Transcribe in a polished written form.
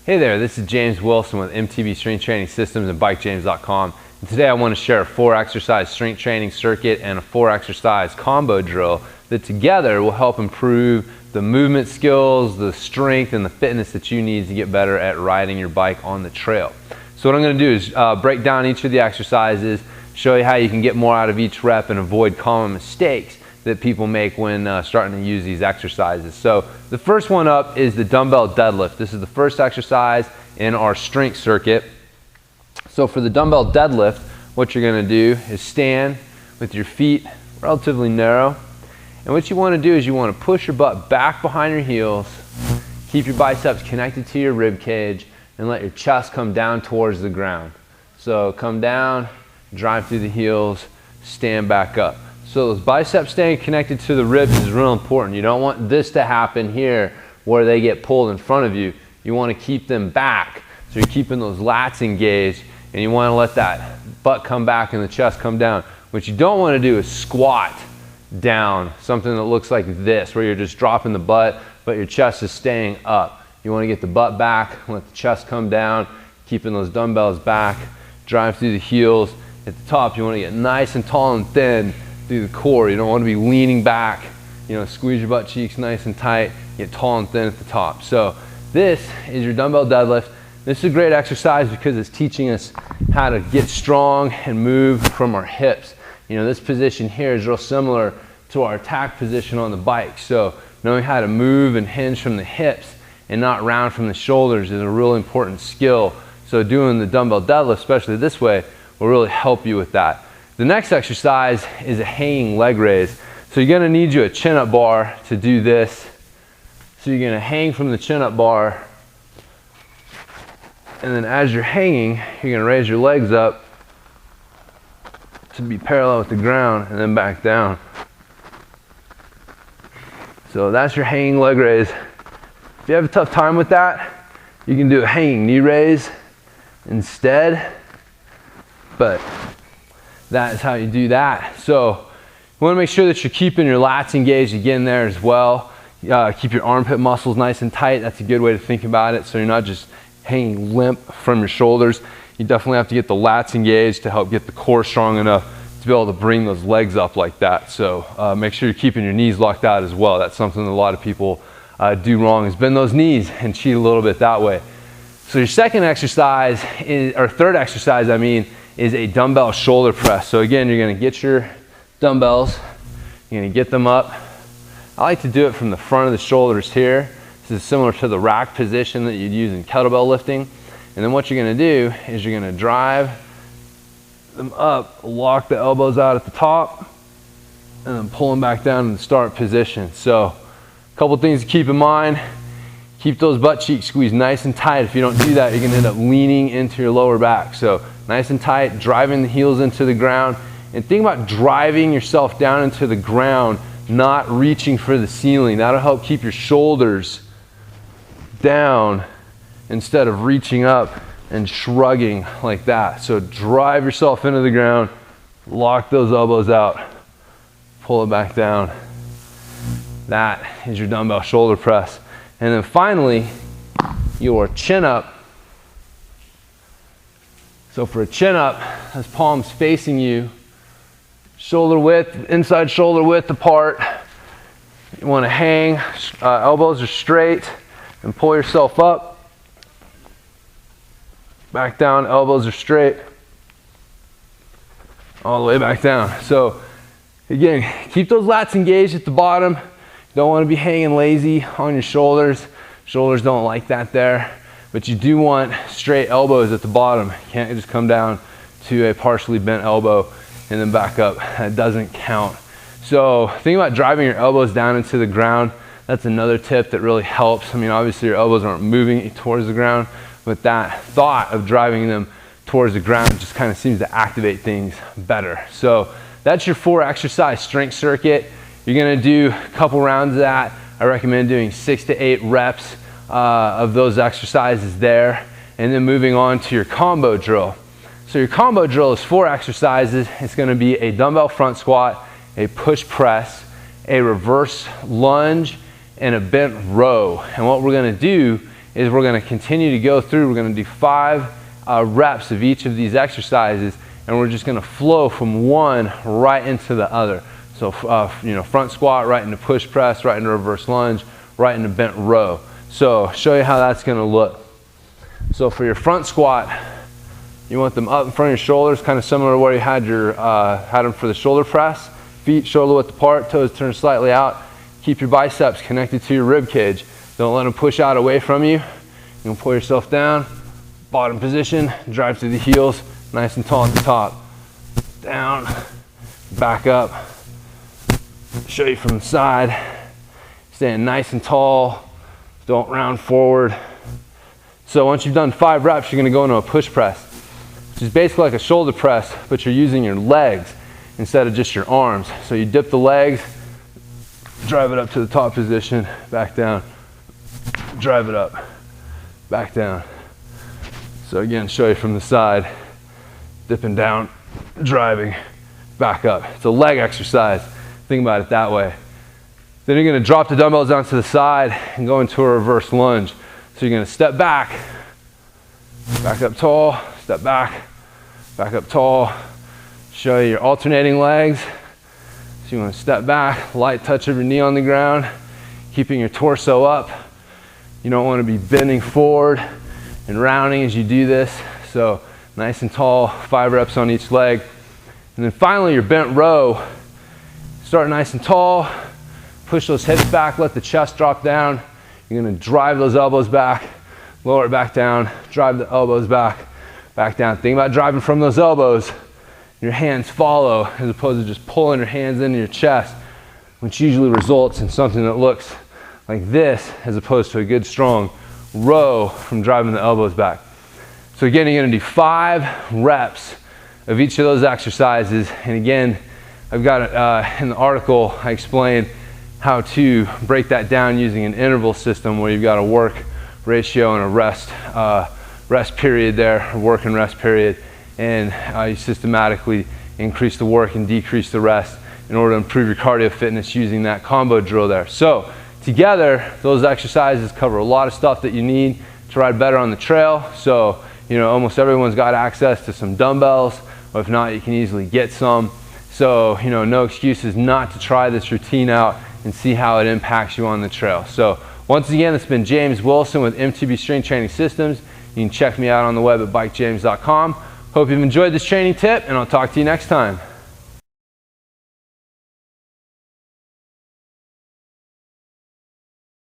Hey there, this is James Wilson with MTB Strength Training Systems and BikeJames.com. And today I want to share a 4-exercise strength training circuit and a 4-exercise combo drill that together will help improve the movement skills, the strength, and the fitness that you need to get better at riding your bike on the trail. So what I'm going to do is break down each of the exercises, show you how you can get more out of each rep and avoid common mistakes that people make when starting to use these exercises. So the first one up is the dumbbell deadlift. This is the first exercise in our strength circuit. So for the dumbbell deadlift, what you're going to do is stand with your feet relatively narrow. And what you want to do is you want to push your butt back behind your heels, keep your biceps connected to your rib cage, and let your chest come down towards the ground. So come down, drive through the heels, stand back up. So those biceps staying connected to the ribs is real important. You don't want this to happen here where they get pulled in front of you. You want to keep them back. So you're keeping those lats engaged, and you want to let that butt come back and the chest come down. What you don't want to do is squat down, something that looks like this, where you're just dropping the butt, but your chest is staying up. You want to get the butt back, let the chest come down, keeping those dumbbells back, drive through the heels. At the top, you want to get nice and tall and thin through the core. You don't want to be leaning back. Squeeze your butt cheeks nice and tight, get tall and thin at the top. So this is your dumbbell deadlift. This is a great exercise because it's teaching us how to get strong and move from our hips. This position here is real similar to our attack position on the bike. So knowing how to move and hinge from the hips and not round from the shoulders is a really important skill. So doing the dumbbell deadlift, especially this way, will really help you with that. The next exercise is a hanging leg raise. So you're gonna need a chin-up bar to do this. So you're gonna hang from the chin-up bar, and then as you're hanging, you're gonna raise your legs up to be parallel with the ground and then back down. So that's your hanging leg raise. If you have a tough time with that, you can do a hanging knee raise instead, but that is how you do that. So you want to make sure that you're keeping your lats engaged again there as well. Keep your armpit muscles nice and tight. That's a good way to think about it, so you're not just hanging limp from your shoulders. You definitely have to get the lats engaged to help get the core strong enough to be able to bring those legs up like that. So make sure you're keeping your knees locked out as well. That's something that a lot of people do wrong, is bend those knees and cheat a little bit that way. So your second exercise, or third exercise I mean, is a dumbbell shoulder press. So again, you're gonna get your dumbbells, you're gonna get them up. I like to do it from the front of the shoulders here. This is similar to the rack position that you'd use in kettlebell lifting. And then what you're gonna do is you're gonna drive them up, lock the elbows out at the top, and then pull them back down in the start position. So a couple things to keep in mind. Keep those butt cheeks squeezed nice and tight. If you don't do that, you're gonna end up leaning into your lower back. So nice and tight, driving the heels into the ground. And think about driving yourself down into the ground, not reaching for the ceiling. That'll help keep your shoulders down instead of reaching up and shrugging like that. So drive yourself into the ground, lock those elbows out, pull it back down. That is your dumbbell shoulder press. And then finally, your chin up. So for a chin up, that's palms facing you, shoulder width, inside shoulder width apart. You want to hang, elbows are straight, and pull yourself up. Back down, elbows are straight. All the way back down. So again, keep those lats engaged at the bottom. Don't want to be hanging lazy on your shoulders. Shoulders don't like that there. But you do want straight elbows at the bottom. You can't just come down to a partially bent elbow and then back up. That doesn't count. So think about driving your elbows down into the ground. That's another tip that really helps. I mean, obviously your elbows aren't moving towards the ground, but that thought of driving them towards the ground just kind of seems to activate things better. So that's your 4-exercise strength circuit. You're gonna do a couple rounds of that. I recommend doing 6 to 8 reps of those exercises there, and then moving on to your combo drill. So your combo drill is 4 exercises. It's gonna be a dumbbell front squat, a push press, a reverse lunge, and a bent row. And what we're gonna do is we're gonna continue to go through, we're gonna do 5 reps of each of these exercises, and we're just gonna flow from one right into the other. So front squat, right into push press, right into reverse lunge, right into bent row. So I'll show you how that's gonna look. So for your front squat, you want them up in front of your shoulders, kind of similar to where you had them for the shoulder press. Feet shoulder width apart, toes turned slightly out. Keep your biceps connected to your rib cage. Don't let them push out away from you. You're gonna pull yourself down, bottom position, drive through the heels, nice and tall at the top. Down, back up. Show you from the side. Stand nice and tall. Don't round forward. So once you've done 5 reps, you're gonna go into a push press, which is basically like a shoulder press, but you're using your legs instead of just your arms. So you dip the legs, drive it up to the top position, back down, drive it up, back down. So again, show you from the side, dipping down, driving, back up. It's a leg exercise. Think about it that way. Then you're gonna drop the dumbbells down to the side and go into a reverse lunge. So you're gonna step back up tall, step back up tall. Show you your alternating legs. So you wanna step back, light touch of your knee on the ground, keeping your torso up. You don't wanna be bending forward and rounding as you do this. So nice and tall, 5 reps on each leg. And then finally your bent row. Start nice and tall, push those hips back, let the chest drop down. You're gonna drive those elbows back, lower it back down, drive the elbows back down. Think about driving from those elbows. Your hands follow as opposed to just pulling your hands into your chest, which usually results in something that looks like this as opposed to a good strong row from driving the elbows back. So again, you're gonna do 5 reps of each of those exercises. And again, I've got it in the article, I explain how to break that down using an interval system where you've got a work ratio and a rest period there, a work and rest period. And you systematically increase the work and decrease the rest in order to improve your cardio fitness using that combo drill there. So together, those exercises cover a lot of stuff that you need to ride better on the trail. So, almost everyone's got access to some dumbbells, or if not, you can easily get some. So, no excuses not to try this routine out and see how it impacts you on the trail. So once again, it's been James Wilson with MTB Strength Training Systems. You can check me out on the web at bikejames.com. Hope you've enjoyed this training tip, and I'll talk to you next time.